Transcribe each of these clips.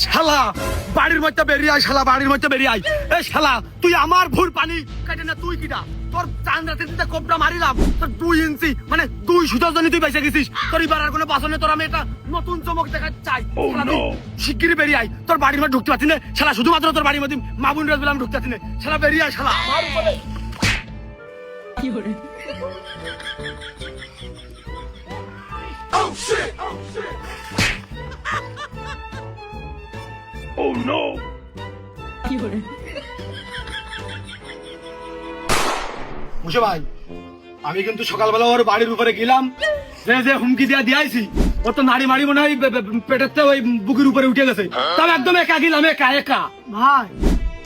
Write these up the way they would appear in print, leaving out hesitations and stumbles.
শালা বাড়ির মধ্যে বেরিয়ে আয়, শালা বাড়ির মধ্যে বেরিয়ে আয়। এ শালা তুই আমার ভুর পানি কাটে না, তুই কিটা তোর চান রাতে কোপটা মারিলাম, তোর 2 ইঞ্চি মানে 2 সুতার জন্য তুই বেঁচে গেছিস। তোর এবার আর কোনো বাসনে তোর আমি একটা নতুন চমক দেখা চাই। শিগগিরই বেরিয়ে আয়, তোর বাড়ির মধ্যে ঢুকতে পারছি না শালা, শুধুমাত্র তোর বাড়ির মধ্যে মামুন রাজ বলে আমি ঢুকতে পারছি না শালা, বেরিয়ে আয় শালা। কি করে কি করে মুশে ভাই, আমি কিন্তু সকালবেলা ওর বাড়ির উপরে গেলাম, যে হুমকি দিয়া দিয়েছি ওর তো নাড়ি মারি মনে হয় পেটের ওই বুকের উপরে উঠে গেছে। তবে একদম একা গেলাম, একা একা। ভাই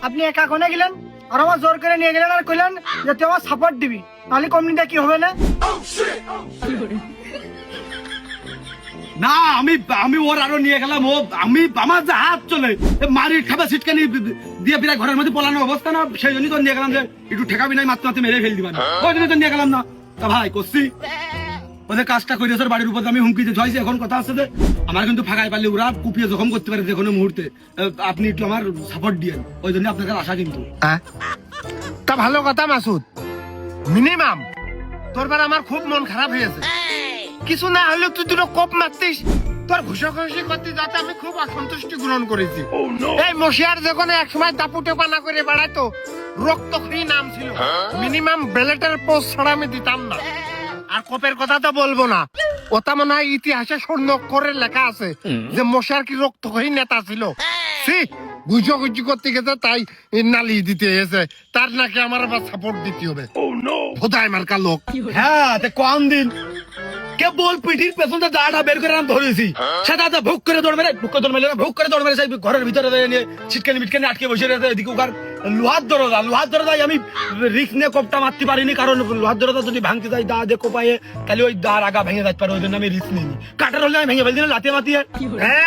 আপনি একা কোনে গেলেন আর আমার জোর করে নিয়ে গেলেন আর কইলেন যে তুই আমার সাপোর্ট দিবি, তাহলে কমিউনিটা কি হবে না? কি করে না আমি আমি ওর আরো নিয়ে গেলাম, ও আমি আমার যে হাত চলে মারি খাবে ছিটকানি দিয়ে বিরাট ঘরের মধ্যে পলানো অবস্থা না, সেই জন্যই তো নিয়ে গেলাম যে একটু ঠেকাবি নাই, মাত্র মেরে ফেল দিবা না, ওই জন্য তো নিয়ে গেলাম না। তা ভাই করছি ওদের কাজটা করে ওর বাড়ির উপর আমি হুমকি দিয়ে যাইছি। এখন কথা আছে যে আমার কিন্তু ফাঁকায় পারলে ওরা কুপিয়ে জখম করতে পারে যে কোনো মুহূর্তে, আপনি একটু আমার সাপোর্ট দিয়েন, ওই জন্য আপনার কাছে আসা। কিন্তু তা ভালো কথা মাসুদ, মিনিমাম তোরবার আমার খুব মন খারাপ হয়েছে। কিছু না হলেও তুই দুটো কোপ মারতিস, তোর ঘুষাঘুষি করতে যাতে আমি খুব অসন্তুষ্টি গ্রহণ করেছি। এই মশিয়ার যখন একসময় দাপুটে পানা করে বেড়াইতো, রক্তক্ষয়ী নাম ছিল, মিনিমাম ব্যালেটের পোস্ট ছাড়া আমি দিতাম না। আর কোপের কথা তো বলবো না, ওটা মনে হয় ইতিহাসে স্বর্ণ অক্ষরে লেখা আছে যে মশার কি রক্তক্ষয়ী নেতা ছিল। গুজগুজি করতে গেছে তাই নালি দিতে এসে, তার নাকি আমার আবার সাপোর্ট দিতে হবে। খোদাই মার্কা লোক। হ্যাঁ কম দিন কেবল পিঠির পেছনটা দাঁড়া বের করে আমি ধরেছি, সেটা ভুক করে দৌড় মেরে ভুক করে দৌড় মেরে ভুক করে দৌড় মেরে সেই ঘরের ভিতরে নিয়ে ছিটকানি মিটকানি আটকে বসে রয়েছে। এদিকে ওখার লোহার দরজা আমি রিস্ক নিয়ে কোপটা মারতে পারিনি, কারণ লোহার দরজা যদি ভাঙতে যাই দা দিয়ে কোপায়ে তাহলে ওই দাঁড় আগা ভেঙে যাইতে পারে, ওই জন্য আমি রিস্ক নিইনি। কাটার হলে আমি ভেঙে ফেলছি লাতিয়ে মাতিয়ে। হ্যাঁ